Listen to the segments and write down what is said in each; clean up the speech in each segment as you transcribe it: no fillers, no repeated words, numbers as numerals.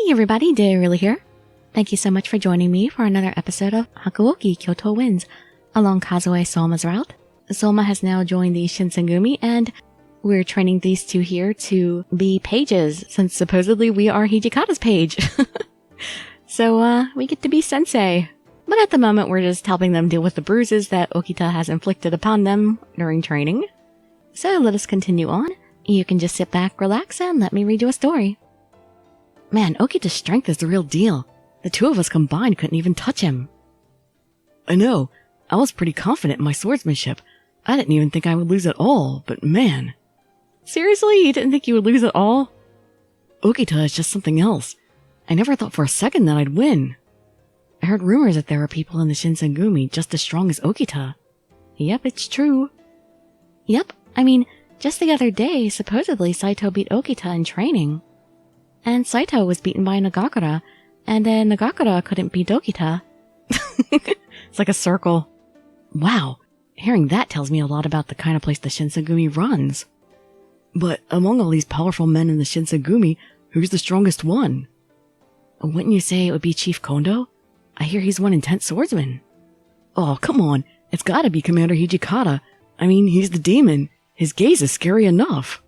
Hey everybody, Dirili here. Thank you so much for joining me for another episode of Hakuoki Kyoto Wins along Kazue Souma's route. Souma has now joined the Shinsengumi and we're training these two here to be pages since supposedly we are Hijikata's page. So we get to be sensei. But at the moment we're just helping them deal with the bruises that Okita has inflicted upon them during training. So let us continue on. You can just sit back, relax, and let me read you a story. Man, Okita's strength is the real deal. The two of us combined couldn't even touch him. I know. I was pretty confident in my swordsmanship. I didn't even think I would lose at all, but man. Seriously? You didn't think you would lose at all? Okita is just something else. I never thought for a second that I'd win. I heard rumors that there were people in the Shinsengumi just as strong as Okita. Yep, it's true. Yep, I mean, just the other day, supposedly Saito beat Okita in training. And Saito was beaten by Nagakura, and then Nagakura couldn't beat Okita. It's like a circle. Wow, hearing that tells me a lot about the kind of place the Shinsengumi runs. But among all these powerful men in the Shinsengumi, who's the strongest one? Wouldn't you say it would be Chief Kondo? I hear he's one intense swordsman. Oh, come on, it's gotta be Commander Hijikata. I mean, he's the demon. His gaze is scary enough.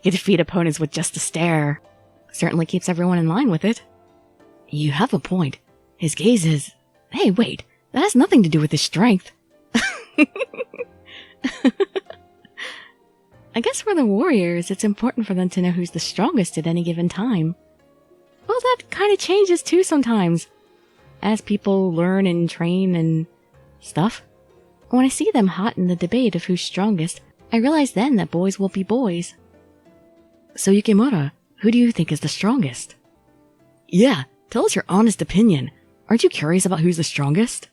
He defeat opponents with just a stare. Certainly keeps everyone in line with it. You have a point. His gaze is... Hey, wait. That has nothing to do with his strength. I guess for the warriors, it's important for them to know who's the strongest at any given time. Well, that kind of changes too sometimes. As people learn and train and stuff. When I see them hot in the debate of who's strongest, I realize then that boys will be boys. So Yukimura, who do you think is the strongest? Yeah, tell us your honest opinion. Aren't you curious about who's the strongest?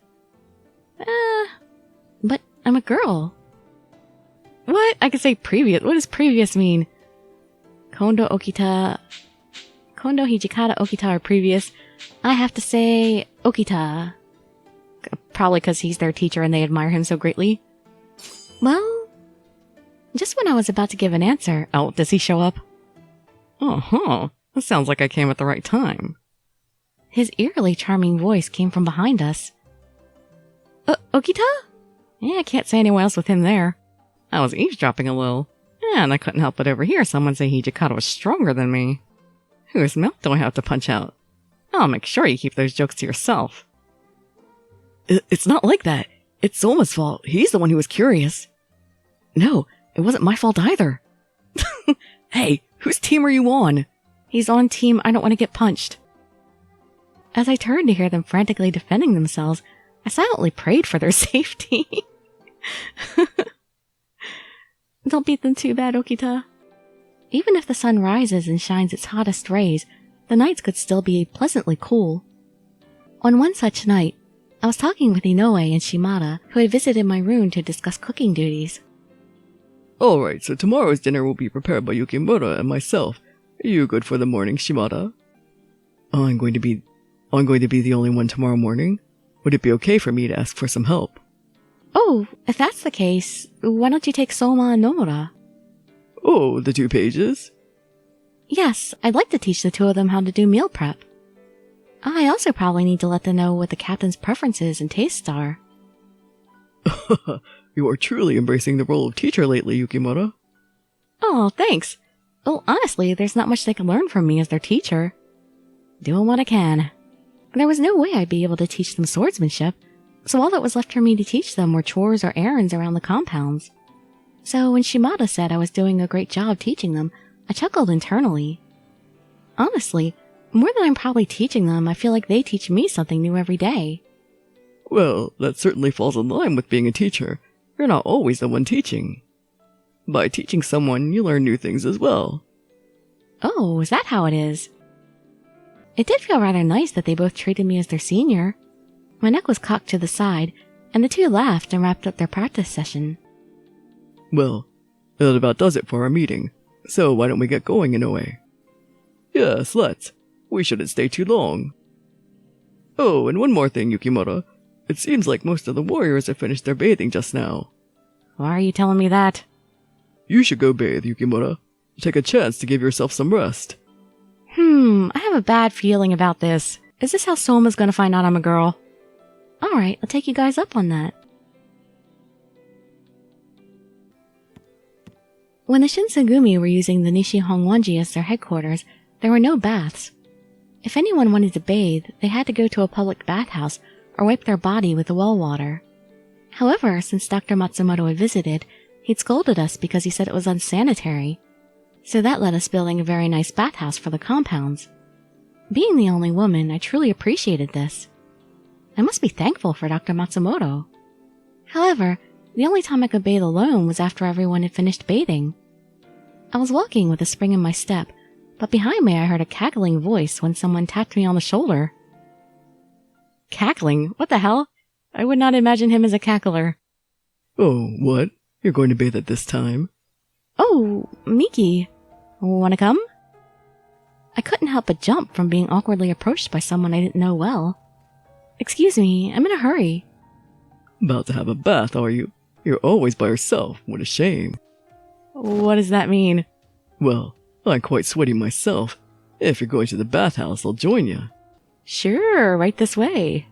But I'm a girl. What? I could say previous. What does previous mean? Kondo, Hijikata, Okita are previous. I have to say Okita. Probably because he's their teacher and they admire him so greatly. Well, just when I was about to give an answer... Oh, does he show up? Uh-huh. That sounds like I came at the right time. His eerily charming voice came from behind us. Okita? Yeah, I can't say anyone else with him there. I was eavesdropping a little, and I couldn't help but overhear someone say Hijikata was stronger than me. Whose mouth do I have to punch out? I'll make sure you keep those jokes to yourself. It's not like that. It's Souma's fault. He's the one who was curious. No, it wasn't my fault either. Hey, whose team are you on? He's on team I don't want to get punched. As I turned to hear them frantically defending themselves, I silently prayed for their safety. Don't beat them too bad, Okita. Even if the sun rises and shines its hottest rays, the nights could still be pleasantly cool. On one such night, I was talking with Inoue and Shimada, who had visited my room to discuss cooking duties. Alright, so tomorrow's dinner will be prepared by Yukimura and myself. Are you good for the morning, Shimada? I'm going to be the only one tomorrow morning. Would it be okay for me to ask for some help? Oh, if that's the case, why don't you take Souma and Nomura? Oh, the 2 pages? Yes, I'd like to teach the two of them how to do meal prep. I also probably need to let them know what the captain's preferences and tastes are. You are truly embracing the role of teacher lately, Yukimura. Oh, thanks. Well, honestly, there's not much they can learn from me as their teacher. Doing what I can. There was no way I'd be able to teach them swordsmanship, so all that was left for me to teach them were chores or errands around the compounds. So when Shimada said I was doing a great job teaching them, I chuckled internally. Honestly, more than I'm probably teaching them, I feel like they teach me something new every day. Well, that certainly falls in line with being a teacher. You're not always the one teaching. By teaching someone, you learn new things as well. Oh, is that how it is? It did feel rather nice that they both treated me as their senior. My neck was cocked to the side, and the two laughed and wrapped up their practice session. Well, that about does it for our meeting. So why don't we get going, Inoue? Yes, let's. We shouldn't stay too long. Oh, and one more thing, Yukimura. It seems like most of the warriors have finished their bathing just now. Why are you telling me that? You should go bathe, Yukimura. Take a chance to give yourself some rest. I have a bad feeling about this. Is this how Soma's gonna find out I'm a girl? Alright, I'll take you guys up on that. When the Shinsengumi were using the Nishi-Hongwanji as their headquarters, there were no baths. If anyone wanted to bathe, they had to go to a public bathhouse or wipe their body with the well water. However, since Dr. Matsumoto had visited, he'd scolded us because he said it was unsanitary. So that led us building a very nice bathhouse for the compounds. Being the only woman, I truly appreciated this. I must be thankful for Dr. Matsumoto. However, the only time I could bathe alone was after everyone had finished bathing. I was walking with a spring in my step, but behind me I heard a cackling voice when someone tapped me on the shoulder. Cackling? What the hell? I would not imagine him as a cackler. Oh, what? You're going to bathe at this time? Oh, Miki. Wanna come? I couldn't help but jump from being awkwardly approached by someone I didn't know well. Excuse me, I'm in a hurry. About to have a bath, are you? You're always by yourself. What a shame. What does that mean? Well, I'm quite sweaty myself. If you're going to the bathhouse, I'll join you. Sure, right this way.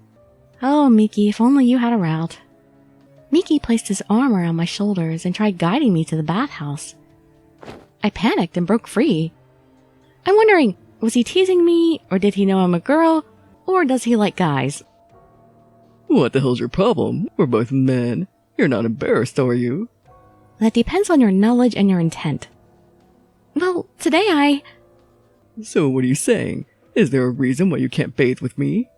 Oh, Miki, if only you had a route. Miki placed his arm around my shoulders and tried guiding me to the bathhouse. I panicked and broke free. I'm wondering, was he teasing me, or did he know I'm a girl, or does he like guys? What the hell's your problem? We're both men. You're not embarrassed, are you? That depends on your knowledge and your intent. Well, today So what are you saying? Is there a reason why you can't bathe with me?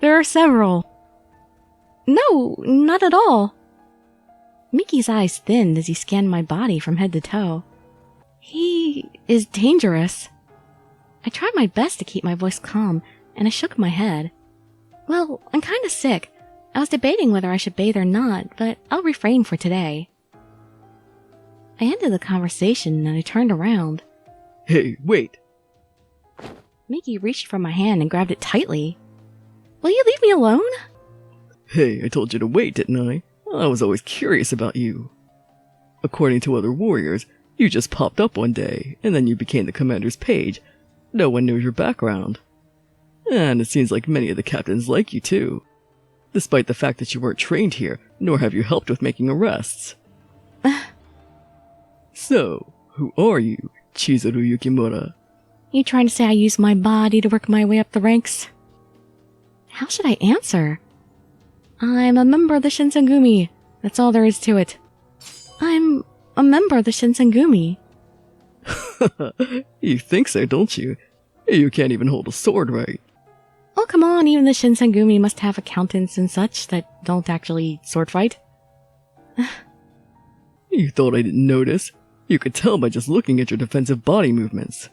There are several. No, not at all. Miki's eyes thinned as he scanned my body from head to toe. He is dangerous. I tried my best to keep my voice calm, and I shook my head. Well, I'm kinda sick. I was debating whether I should bathe or not, but I'll refrain for today. I ended the conversation and I turned around. Hey, wait! Miki reached for my hand and grabbed it tightly. Will you leave me alone? Hey, I told you to wait, didn't I? I was always curious about you. According to other warriors, you just popped up one day, and then you became the commander's page. No one knows your background. And it seems like many of the captains like you too. Despite the fact that you weren't trained here, nor have you helped with making arrests. So, who are you, Chizuru Yukimura? You trying to say I used my body to work my way up the ranks? How should I answer? I'm a member of the Shinsengumi. That's all there is to it. I'm a member of the Shinsengumi. You think so, don't you? You can't even hold a sword right. Oh, come on, even the Shinsengumi must have accountants and such that don't actually sword fight. You thought I didn't notice? You could tell by just looking at your defensive body movements.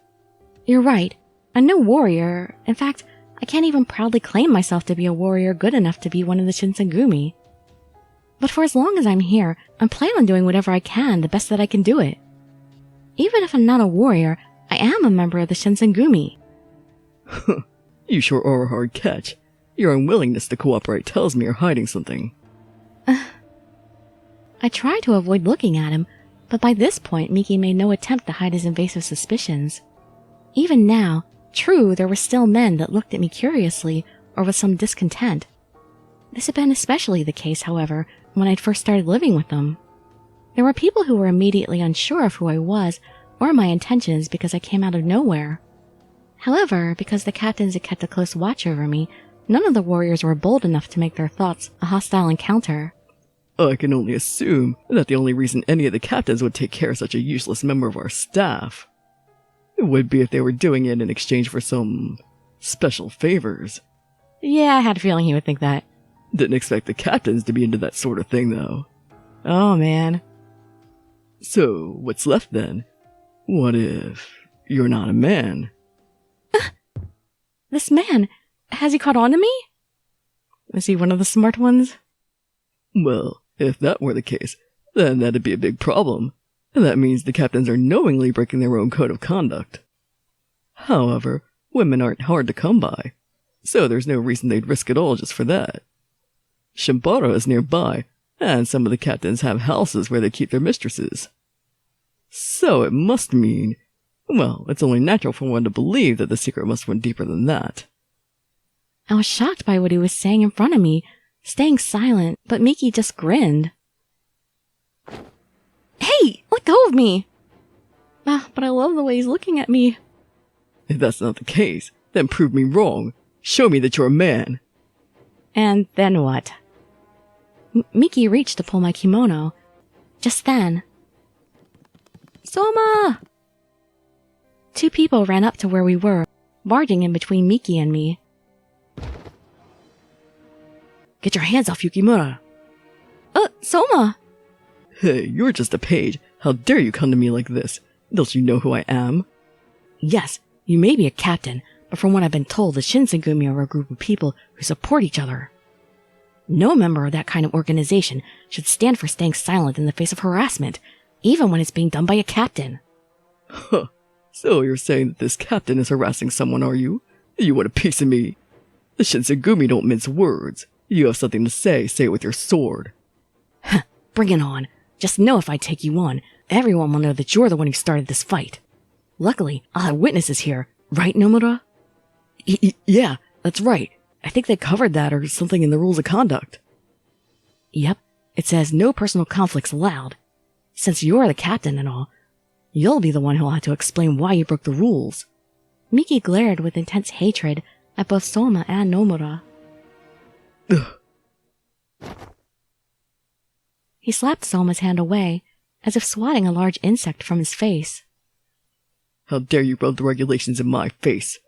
You're right. I'm no warrior. In fact, I can't even proudly claim myself to be a warrior good enough to be one of the Shinsengumi. But for as long as I'm here, I'm planning on doing whatever I can, the best that I can do it. Even if I'm not a warrior, I am a member of the Shinsengumi. You sure are a hard catch. Your unwillingness to cooperate tells me you're hiding something. I tried to avoid looking at him, but by this point Miki made no attempt to hide his invasive suspicions. Even now, true, there were still men that looked at me curiously or with some discontent. This had been especially the case, however, when I'd first started living with them. There were people who were immediately unsure of who I was or my intentions because I came out of nowhere. However, because the captains had kept a close watch over me, none of the warriors were bold enough to make their thoughts a hostile encounter. I can only assume that the only reason any of the captains would take care of such a useless member of our staff would be if they were doing it in exchange for some special favors. Yeah, I had a feeling he would think that. Didn't expect the captains to be into that sort of thing, though. Oh, man. So, what's left then? What if you're not a man? This man, has he caught on to me? Is he one of the smart ones? Well, if that were the case, then that'd be a big problem. That means the captains are knowingly breaking their own code of conduct. However, women aren't hard to come by, so there's no reason they'd risk it all just for that. Shimbara is nearby, and some of the captains have houses where they keep their mistresses. So it must mean Well, it's only natural for one to believe that the secret must run deeper than that. I was shocked by what he was saying in front of me, staying silent, but Miki just grinned. Hey, let go of me! But I love the way he's looking at me. If that's not the case, then prove me wrong. Show me that you're a man. And then what? Miki reached to pull my kimono. Just then... Souma! Two people ran up to where we were, barging in between Miki and me. Get your hands off Yukimura! Souma! Hey, you're just a page. How dare you come to me like this? Don't you know who I am? Yes, you may be a captain, but from what I've been told, the Shinsengumi are a group of people who support each other. No member of that kind of organization should stand for staying silent in the face of harassment, even when it's being done by a captain. Huh. So you're saying that this captain is harassing someone, are you? You want a piece of me? The Shinsengumi don't mince words. You have something to say it with your sword. Bring it on. Just know if I take you on, everyone will know that you're the one who started this fight. Luckily, I'll have witnesses here. Right, Nomura? Yeah, that's right. I think they covered that or something in the rules of conduct. Yep, it says no personal conflicts allowed. Since you're the captain and all, you'll be the one who'll have to explain why you broke the rules. Miki glared with intense hatred at both Souma and Nomura. Ugh. He slapped Souma's hand away, as if swatting a large insect from his face. How dare you rub the regulations in my face?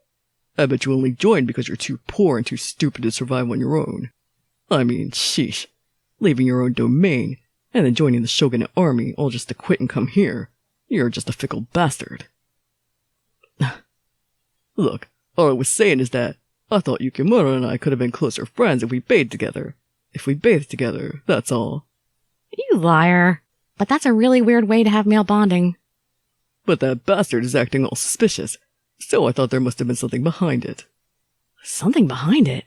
I bet you only joined because you're too poor and too stupid to survive on your own. I mean, sheesh. Leaving your own domain, and then joining the shogunate army all just to quit and come here. You're just a fickle bastard. Look, all I was saying is that I thought Yukimura and I could have been closer friends if we bathed together. If we bathed together, that's all. You liar. But that's a really weird way to have male bonding. But that bastard is acting all suspicious, so I thought there must have been something behind it. Something behind it?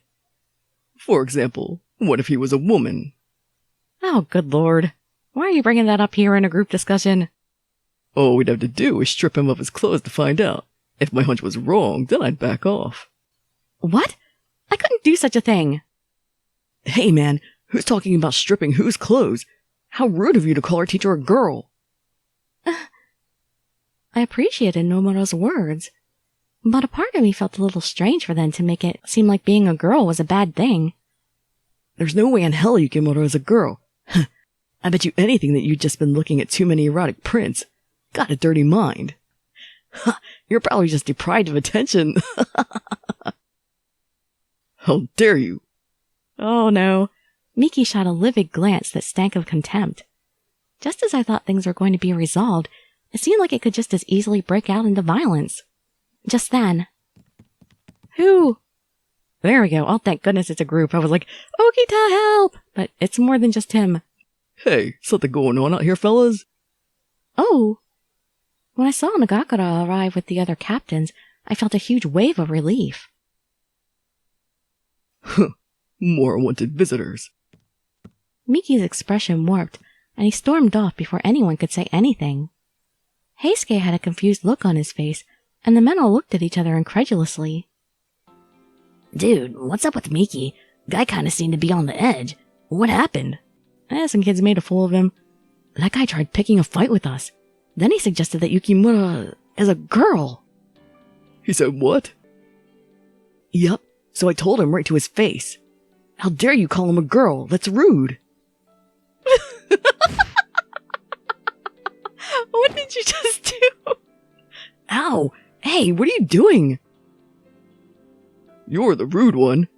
For example, what if he was a woman? Oh, good lord. Why are you bringing that up here in a group discussion? All we'd have to do is strip him of his clothes to find out. If my hunch was wrong, then I'd back off. What? I couldn't do such a thing. Hey man, who's talking about stripping whose clothes? How rude of you to call our teacher a girl. I appreciated Nomura's words, but a part of me felt a little strange for them to make it seem like being a girl was a bad thing. There's no way in hell Yukimura is a girl. I bet you anything that you've just been looking at too many erotic prints. Got a dirty mind. You're probably just deprived of attention. How dare you? Oh no. Miki shot a livid glance that stank of contempt. Just as I thought things were going to be resolved, it seemed like it could just as easily break out into violence. Just then... Who? There we go. Oh, thank goodness it's a group. I was like, Okita, help! But it's more than just him. Hey, something going on out here, fellas? Oh. When I saw Nagakura arrive with the other captains, I felt a huge wave of relief. More unwanted visitors. Miki's expression warped, and he stormed off before anyone could say anything. Heisuke had a confused look on his face, and the men all looked at each other incredulously. Dude, what's up with Miki? Guy kinda seemed to be on the edge. What happened? Some kids made a fool of him. That guy tried picking a fight with us. Then he suggested that Yukimura is a girl. He said what? Yup, so I told him right to his face. How dare you call him a girl? That's rude. What did you just do? Ow! Hey, what are you doing? You're the rude one.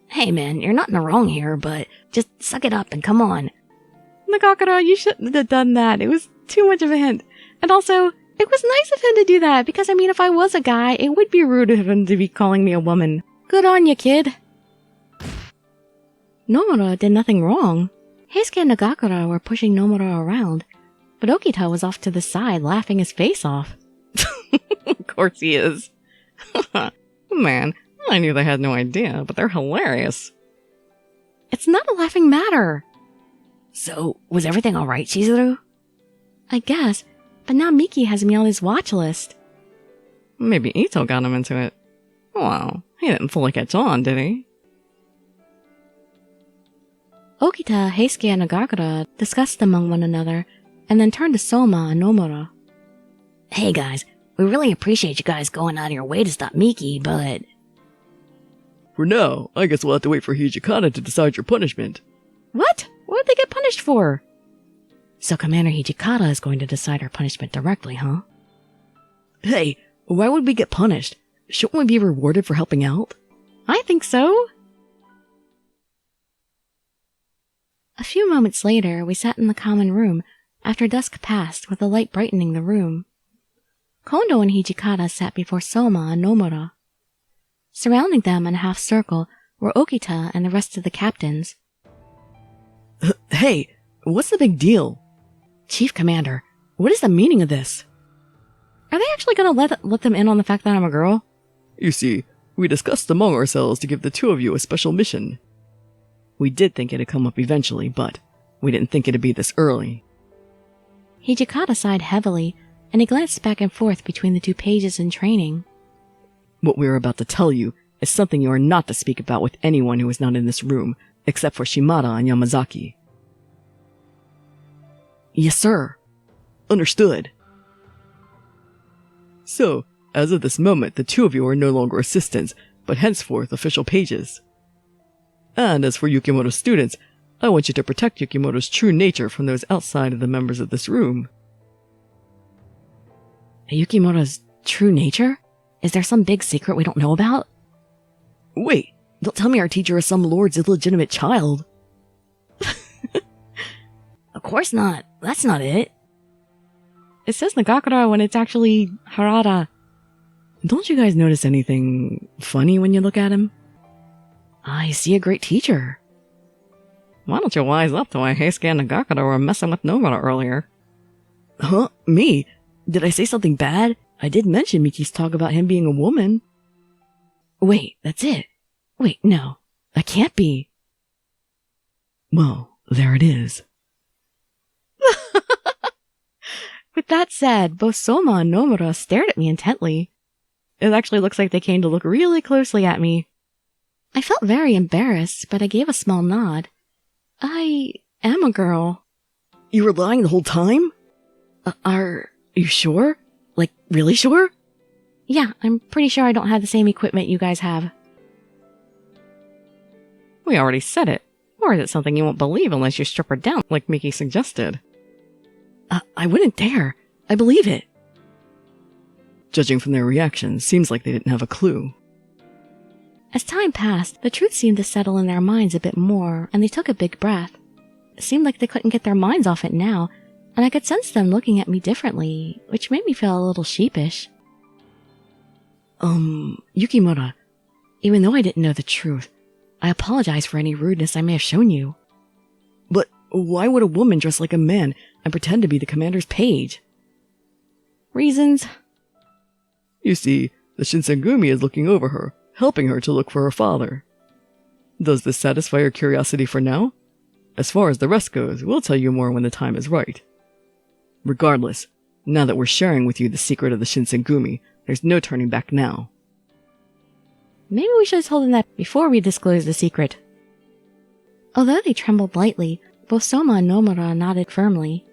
Hey man, you're not in the wrong here, but just suck it up and come on. Nagakura, you shouldn't have done that. It was too much of a hint. And also, it was nice of him to do that, because I mean, if I was a guy, it would be rude of him to be calling me a woman. Good on you, kid. Nomura did nothing wrong. Heisuke and Nagakura were pushing Nomura around, but Okita was off to the side, laughing his face off. Of course he is. Man, I knew they had no idea, but they're hilarious. It's not a laughing matter. So, was everything alright, Chizuru? I guess, But now Miki has me on his watch list. Maybe Ito got him into it. Well, he didn't fully catch on, did he? Okita, Heisuke, and Nagakura discussed among one another, and then turned to Soma and Nomura. Hey guys, we really appreciate you guys going out of your way to stop Miki, but... For now, I guess we'll have to wait for Hijikata to decide your punishment. What? What did they get punished for? So Commander Hijikata is going to decide our punishment directly, huh? Hey, why would we get punished? Shouldn't we be rewarded for helping out? I think so. A few moments later, we sat in the common room after dusk passed with the light brightening the room. Kondo and Hijikata sat before Soma and Nomura. Surrounding them in a half circle were Okita and the rest of the captains. Hey, what's the big deal? Chief Commander, what is the meaning of this? Are they actually going to let them in on the fact that I'm a girl? You see, we discussed among ourselves to give the two of you a special mission. We did think it'd come up eventually, but we didn't think it'd be this early. Hijikata sighed heavily, and he glanced back and forth between the two pages in training. What we are about to tell you is something you are not to speak about with anyone who is not in this room, except for Shimada and Yamazaki. Yes, sir. Understood. So, as of this moment, the two of you are no longer assistants, but henceforth official pages. And as for Yukimoto's students, I want you to protect Yukimoto's true nature from those outside of the members of this room. Yukimoto's true nature? Is there some big secret we don't know about? Wait, don't tell me our teacher is some lord's illegitimate child. Of course not. That's not it. It says Nagakura when it's actually Harada. Don't you guys notice anything funny when you look at him? I see a great teacher. Why don't you wise up to why Heisuke and Nagakura were messing with Nomura earlier? Huh? Me? Did I say something bad? I did mention Miki's talk about him being a woman. Wait, that's it. Wait, no. That can't be. Well, there it is. With that said, both Soma and Nomura stared at me intently. It actually looks like they came to look really closely at me. I felt very embarrassed, but I gave a small nod. I am a girl. You were lying the whole time? Are you sure? Like, really sure? Yeah, I'm pretty sure I don't have the same equipment you guys have. We already said it. Or is it something you won't believe unless you strip her down, like Miki suggested? I wouldn't dare. I believe it. Judging from their reaction, seems like they didn't have a clue. As time passed, the truth seemed to settle in their minds a bit more, and they took a big breath. It seemed like they couldn't get their minds off it now, and I could sense them looking at me differently, which made me feel a little sheepish. Yukimura, even though I didn't know the truth, I apologize for any rudeness I may have shown you. But why would a woman dress like a man and pretend to be the commander's page? Reasons? You see, the Shinsengumi is looking over her, helping her to look for her father. Does this satisfy your curiosity for now? As far as the rest goes, we'll tell you more when the time is right. Regardless, now that we're sharing with you the secret of the Shinsengumi, there's no turning back now. Maybe we should have told them that before we disclosed the secret. Although they trembled lightly, both Soma and Nomura nodded firmly.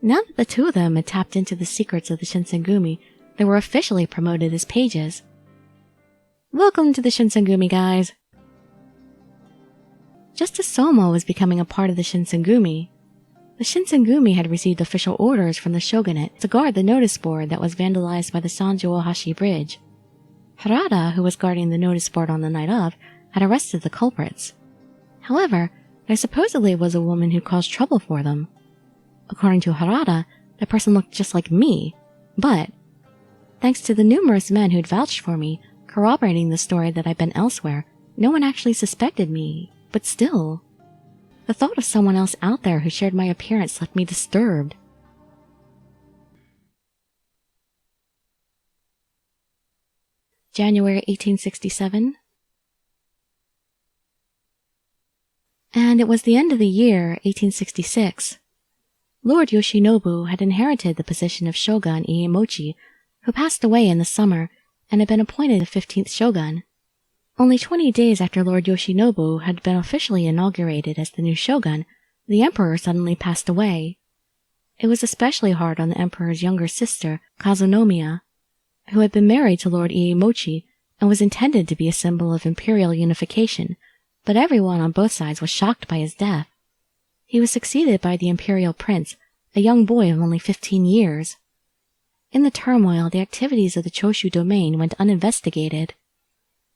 Now that the two of them had tapped into the secrets of the Shinsengumi, they were officially promoted as pages. Welcome to the Shinsengumi, guys. Just as Soma was becoming a part of the Shinsengumi, the Shinsengumi had received official orders from the shogunate to guard the notice board that was vandalized by the Sanjo-Ohashi Bridge. Harada, who was guarding the notice board on the night of, had arrested the culprits. However, there supposedly was a woman who caused trouble for them. According to Harada, the person looked just like me, but, thanks to the numerous men who'd vouched for me, corroborating the story that I'd been elsewhere, no one actually suspected me, but still. The thought of someone else out there who shared my appearance left me disturbed. January 1867. And it was the end of the year, 1866. Lord Yoshinobu had inherited the position of Shogun Iemochi, who passed away in the summer and had been appointed the 15th shogun. Only 20 days after Lord Yoshinobu had been officially inaugurated as the new shogun, the emperor suddenly passed away. It was especially hard on the emperor's younger sister, Kazunomiya, who had been married to Lord Iemochi and was intended to be a symbol of imperial unification, but everyone on both sides was shocked by his death. He was succeeded by the imperial prince, a young boy of only 15 years. In the turmoil, the activities of the Choshu domain went uninvestigated.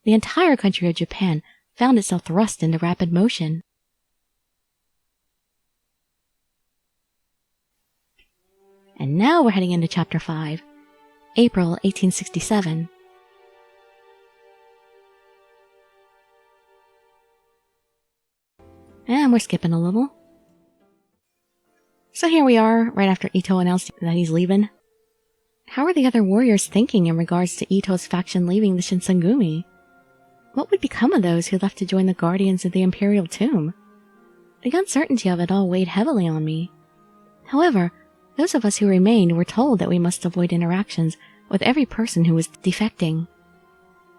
The entire country of Japan found itself thrust into rapid motion. And now we're heading into Chapter 5, April 1867. And we're skipping a little. So here we are, right after Ito announced that he's leaving. How are the other warriors thinking in regards to Ito's faction leaving the Shinsengumi? What would become of those who left to join the Guardians of the Imperial Tomb? The uncertainty of it all weighed heavily on me. However, those of us who remained were told that we must avoid interactions with every person who was defecting.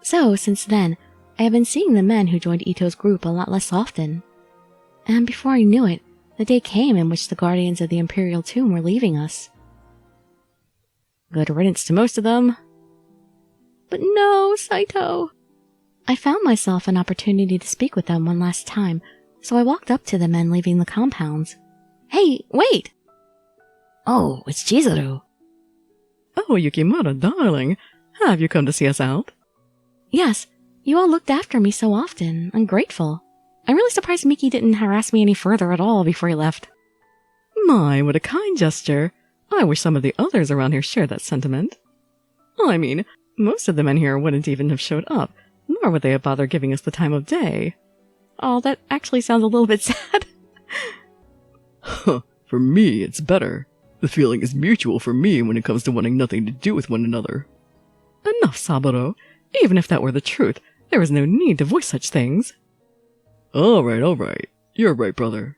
So, since then, I have been seeing the men who joined Ito's group a lot less often. And before I knew it, the day came in which the Guardians of the Imperial Tomb were leaving us. Good riddance to most of them. But no, Saito. I found myself an opportunity to speak with them one last time, so I walked up to the men leaving the compounds. Hey, wait! Oh, it's Chizuru. Oh, Yukimura, darling. Have you come to see us out? Yes, you all looked after me so often. I'm grateful. I'm really surprised Miki didn't harass me any further at all before he left. My, what a kind gesture. I wish some of the others around here shared that sentiment. I mean, most of the men here wouldn't even have showed up, nor would they have bothered giving us the time of day. Oh, that actually sounds a little bit sad. Huh, for me, it's better. The feeling is mutual for me when it comes to wanting nothing to do with one another. Enough, Saburo. Even if that were the truth, there is no need to voice such things. All right. You're right, brother.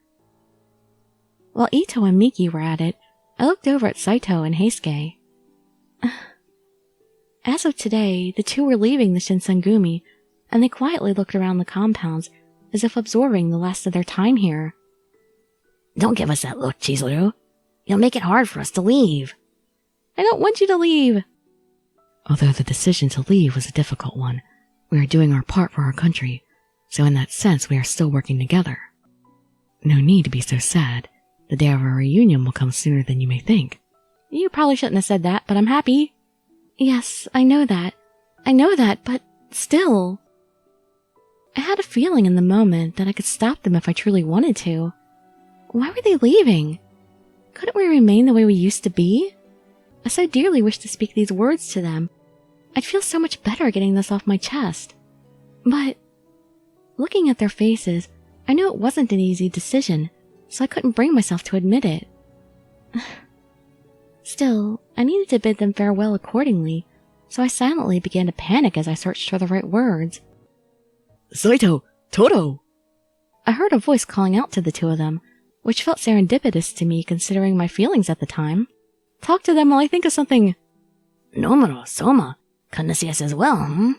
While Ito and Miki were at it, I looked over at Saito and Heisuke. As of today, the two were leaving the Shinsengumi, and they quietly looked around the compounds as if absorbing the last of their time here. Don't give us that look, Chizuru. You'll make it hard for us to leave. I don't want you to leave. Although the decision to leave was a difficult one, we are doing our part for our country, so in that sense we are still working together. No need to be so sad. The day of our reunion will come sooner than you may think. You probably shouldn't have said that, but I'm happy. Yes, I know that, but still. I had a feeling in the moment that I could stop them if I truly wanted to. Why were they leaving? Couldn't we remain the way we used to be? I so dearly wished to speak these words to them. I'd feel so much better getting this off my chest. But, looking at their faces, I knew it wasn't an easy decision, so I couldn't bring myself to admit it. Still, I needed to bid them farewell accordingly, so I silently began to panic as I searched for the right words. Saito! Toto! I heard a voice calling out to the two of them, which felt serendipitous to me considering my feelings at the time. Talk to them while I think of something. Nomura, Soma, come to see us as well, hmm?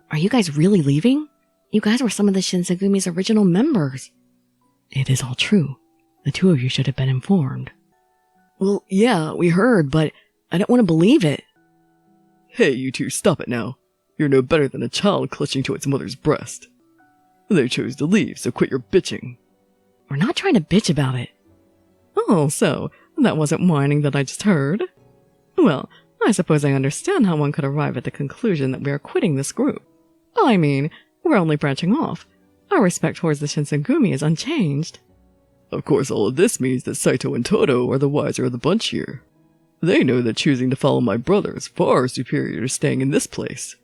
Are you guys really leaving? You guys were some of the Shinsegumi's original members. It is all true. The two of you should have been informed. Well, yeah, we heard, but I don't want to believe it. Hey, you two, stop it now. You're no better than a child clutching to its mother's breast. They chose to leave, so quit your bitching. We're not trying to bitch about it. Oh, so that wasn't whining that I just heard? Well, I suppose I understand how one could arrive at the conclusion that we are quitting this group. I mean, we're only branching off. Our respect towards the Shinsengumi is unchanged. Of course, all of this means that Saito and Toto are the wiser of the bunch here. They know that choosing to follow my brother is far superior to staying in this place.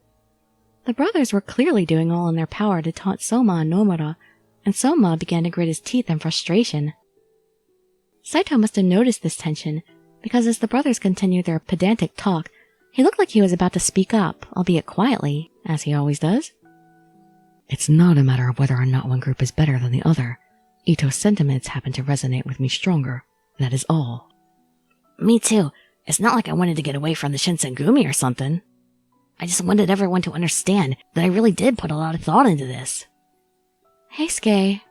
The brothers were clearly doing all in their power to taunt Soma and Nomura, and Soma began to grit his teeth in frustration. Saito must have noticed this tension, because as the brothers continued their pedantic talk, he looked like he was about to speak up, albeit quietly, as he always does. It's not a matter of whether or not one group is better than the other. Ito's sentiments happen to resonate with me stronger That is all. Me too. It's not like I wanted to get away from the Shinsengumi or something. I just wanted everyone to understand that I really did put a lot of thought into this. Heisuke.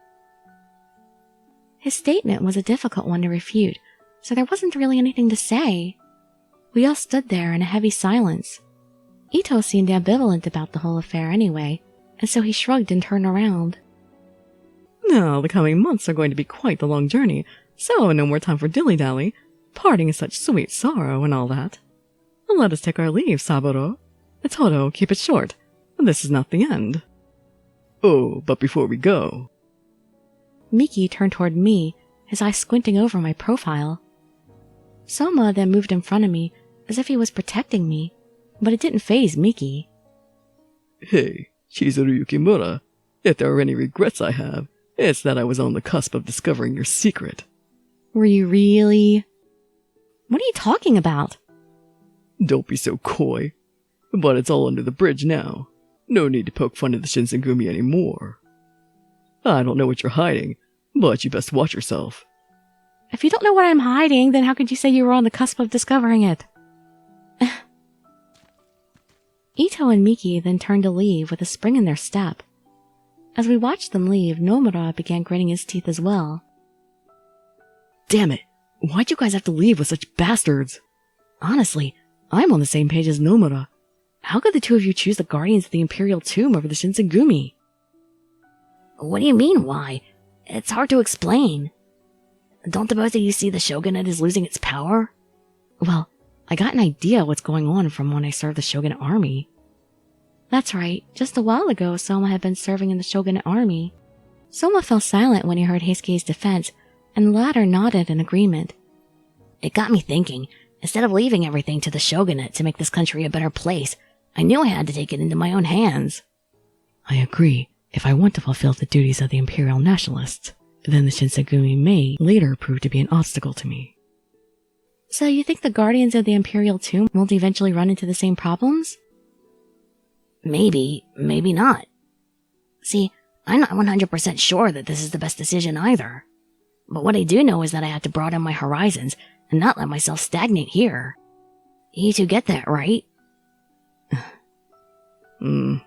His statement was a difficult one to refute, so there wasn't really anything to say. We all stood there in a heavy silence. Ito seemed ambivalent about the whole affair anyway, and so he shrugged and turned around. Now, the coming months are going to be quite the long journey, so no more time for dilly-dally. Parting is such sweet sorrow and all that. Let us take our leave, Saburo. Toto, keep it short. This is not the end. Oh, but before we go... Miki turned toward me, his eyes squinting over my profile. Souma then moved in front of me, as if he was protecting me, but it didn't faze Miki. Hey, Chizuru Yukimura, if there are any regrets I have, it's that I was on the cusp of discovering your secret. Were you really? What are you talking about? Don't be so coy. But it's all under the bridge now. No need to poke fun at the Shinsengumi anymore. I don't know what you're hiding, but you best watch yourself. If you don't know what I'm hiding, then how could you say you were on the cusp of discovering it? Ito and Miki then turned to leave with a spring in their step. As we watched them leave, Nomura began gritting his teeth as well. Damn it! Why'd you guys have to leave with such bastards? Honestly, I'm on the same page as Nomura. How could the two of you choose the Guardians of the Imperial Tomb over the Shinsengumi? What do you mean, why? It's hard to explain. Don't the both of you see the shogunate is losing its power? Well, I got an idea what's going on from when I served the shogunate army. That's right, just a while ago Souma had been serving in the shogunate army. Souma fell silent when he heard Heisuke's defense, and the latter nodded in agreement. It got me thinking. Instead of leaving everything to the shogunate to make this country a better place, I knew I had to take it into my own hands. I agree. If I want to fulfill the duties of the Imperial Nationalists, then the Shinsengumi may later prove to be an obstacle to me. So you think the Guardians of the Imperial Tomb won't eventually run into the same problems? Maybe, maybe not. See, I'm not 100% sure that this is the best decision either. But what I do know is that I have to broaden my horizons and not let myself stagnate here. You two get that, right? I'm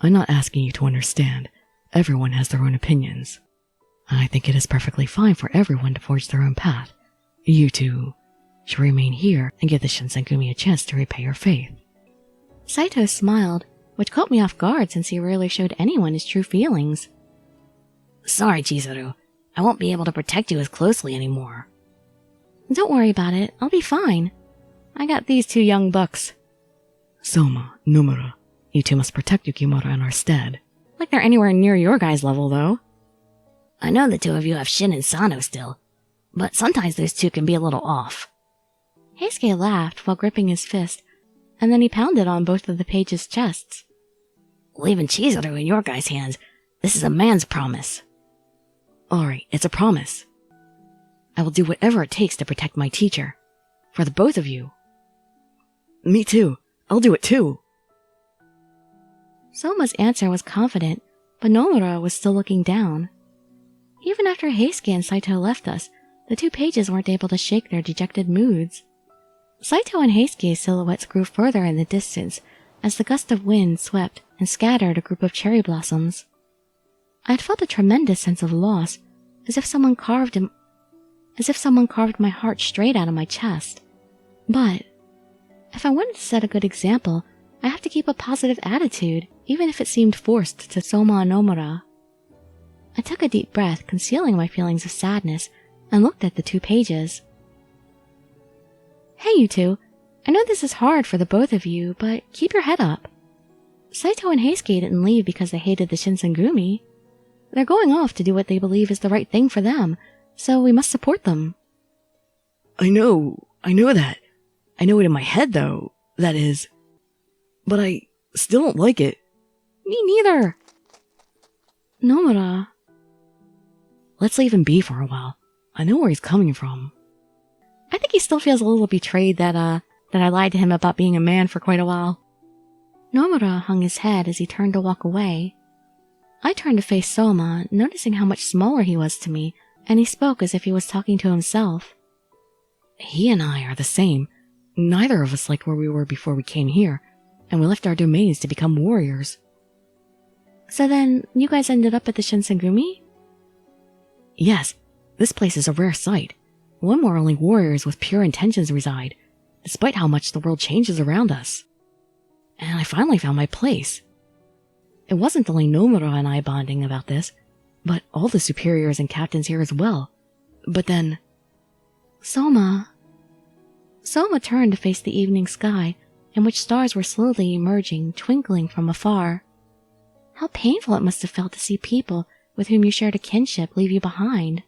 not asking you to understand. Everyone has their own opinions. I think it is perfectly fine for everyone to forge their own path. You two should remain here and give the Shinsengumi a chance to repay your faith. Saito smiled, which caught me off guard since he rarely showed anyone his true feelings. Sorry, Chizuru. I won't be able to protect you as closely anymore. Don't worry about it. I'll be fine. I got these two young bucks. Souma, Nomura, you two must protect Yukimura in our stead. Like they're anywhere near your guys' level, though. I know the two of you have Shin and Sano still, but sometimes those two can be a little off. Heisuke laughed while gripping his fist, and then he pounded on both of the pages' chests. Leaving Chizuru in your guys' hands, this is a man's promise. Alright, it's a promise. I will do whatever it takes to protect my teacher. For the both of you. Me too. I'll do it too. Souma's answer was confident, but Nomura was still looking down. Even after Heisuke and Saito left us, the two pages weren't able to shake their dejected moods. Saito and Heisuke's silhouettes grew further in the distance as the gust of wind swept and scattered a group of cherry blossoms. I had felt a tremendous sense of loss, as if someone carved my heart straight out of my chest. But if I wanted to set a good example, I have to keep a positive attitude, even if it seemed forced to Souma and Nomura. I took a deep breath, concealing my feelings of sadness, and looked at the two pages. Hey, you two. I know this is hard for the both of you, but keep your head up. Saito and Heisuke didn't leave because they hated the Shinsengumi. They're going off to do what they believe is the right thing for them, so we must support them. I know that. I know it in my head, though, that is. But I still don't like it. Me neither. Nomura. Let's leave him be for a while. I know where he's coming from. I think he still feels a little betrayed that I lied to him about being a man for quite a while. Nomura hung his head as he turned to walk away. I turned to face Souma, noticing how much smaller he was to me and he spoke as if he was talking to himself. He and I are the same. Neither of us liked where we were before we came here, and we left our domains to become warriors. So then, you guys ended up at the Shinsengumi? Yes, this place is a rare sight, one where only warriors with pure intentions reside, despite how much the world changes around us. And I finally found my place. It wasn't only Nomura and I bonding about this, but all the superiors and captains here as well. But then... Soma turned to face the evening sky, in which stars were slowly emerging, twinkling from afar. How painful it must have felt to see people with whom you shared a kinship leave you behind.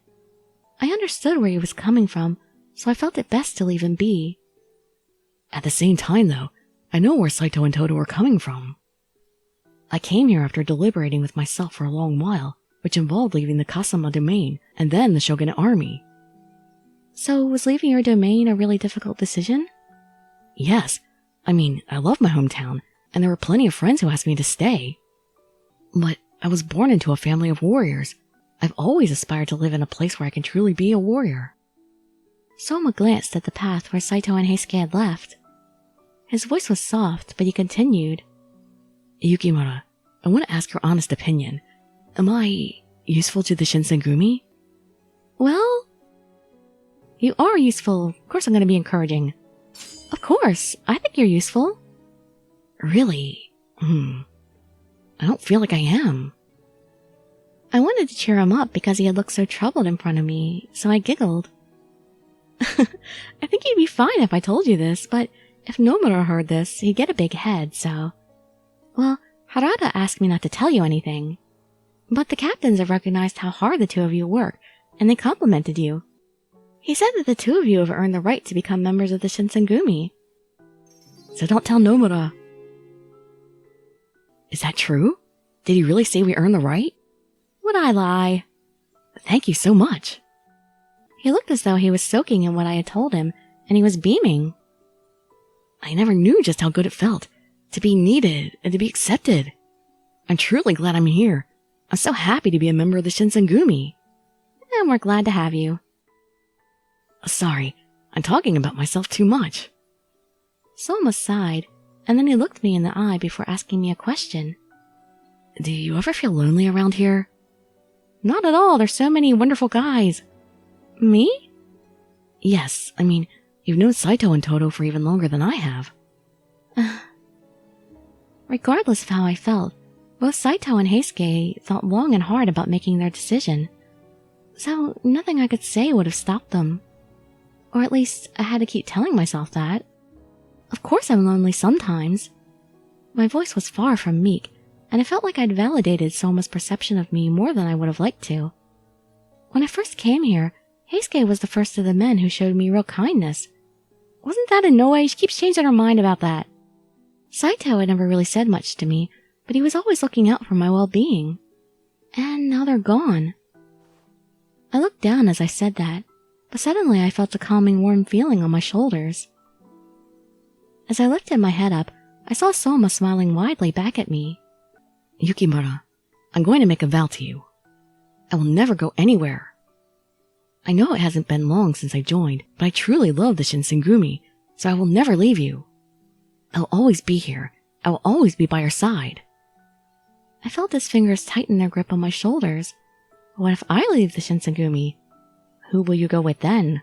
I understood where he was coming from, so I felt it best to leave him be. At the same time, though, I know where Saito and Todo are coming from. I came here after deliberating with myself for a long while, which involved leaving the Kasama domain and then the shogunate army. So, was leaving your domain a really difficult decision? Yes. I mean, I love my hometown, and there were plenty of friends who asked me to stay. But I was born into a family of warriors. I've always aspired to live in a place where I can truly be a warrior. Soma glanced at the path where Saito and Heisuke had left. His voice was soft, but he continued. Yukimura, I want to ask your honest opinion. Am I useful to the Shinsengumi? Well... You are useful. Of course I'm going to be encouraging. Of course, I think you're useful. Really? I don't feel like I am. I wanted to cheer him up because he had looked so troubled in front of me, so I giggled. I think you'd be fine if I told you this, but if Nomura heard this, he'd get a big head, so... Well, Harada asked me not to tell you anything. But the captains have recognized how hard the two of you work, and they complimented you. He said that the two of you have earned the right to become members of the Shinsengumi. So don't tell Nomura. Is that true? Did he really say we earned the right? Would I lie? Thank you so much. He looked as though he was soaking in what I had told him, and he was beaming. I never knew just how good it felt, to be needed and to be accepted. I'm truly glad I'm here. I'm so happy to be a member of the Shinsengumi. And we're glad to have you. Sorry, I'm talking about myself too much. Soma sighed, and then he looked me in the eye before asking me a question. Do you ever feel lonely around here? Not at all, there's so many wonderful guys. Me? Yes, I mean, you've known Saito and Todo for even longer than I have. Regardless of how I felt, both Saito and Heisuke thought long and hard about making their decision. So nothing I could say would have stopped them. Or at least, I had to keep telling myself that. Of course I'm lonely sometimes. My voice was far from meek, and I felt like I'd validated Soma's perception of me more than I would have liked to. When I first came here, Heisuke was the first of the men who showed me real kindness. Wasn't that annoying? She keeps changing her mind about that. Saito had never really said much to me, but he was always looking out for my well-being. And now they're gone. I looked down as I said that, but suddenly I felt a calming warm feeling on my shoulders. As I lifted my head up, I saw Soma smiling widely back at me. Yukimura, I'm going to make a vow to you. I will never go anywhere. I know it hasn't been long since I joined, but I truly love the Shinsengumi, so I will never leave you. I'll always be here. I will always be by your side. I felt his fingers tighten their grip on my shoulders. What if I leave the Shinsengumi? Who will you go with then?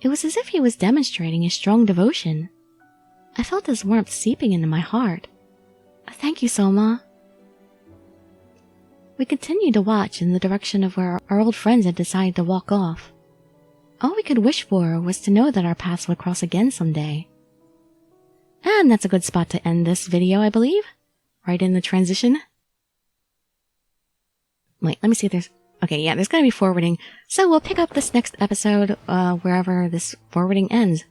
It was as if he was demonstrating his strong devotion. I felt his warmth seeping into my heart. Thank you, Soma. We continued to watch in the direction of where our old friends had decided to walk off. All we could wish for was to know that our paths would cross again someday. And that's a good spot to end this video, I believe. Right in the transition. Wait, let me see if there's... Okay, yeah, there's gonna be forwarding. So we'll pick up this next episode, wherever this forwarding ends.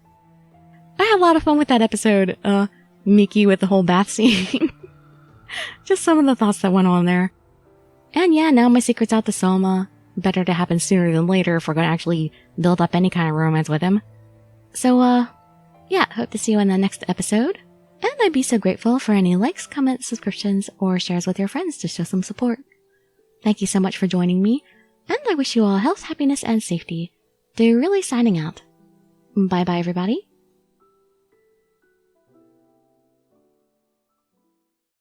I had a lot of fun with that episode, Miki with the whole bath scene. Just some of the thoughts that went on there. And yeah, now my secret's out to Soma. Better to happen sooner than later if we're gonna actually build up any kind of romance with him. So, yeah, hope to see you in the next episode. And I'd be so grateful for any likes, comments, subscriptions, or shares with your friends to show some support. Thank you so much for joining me. And I wish you all health, happiness, and safety. They're really signing out. Bye-bye, everybody.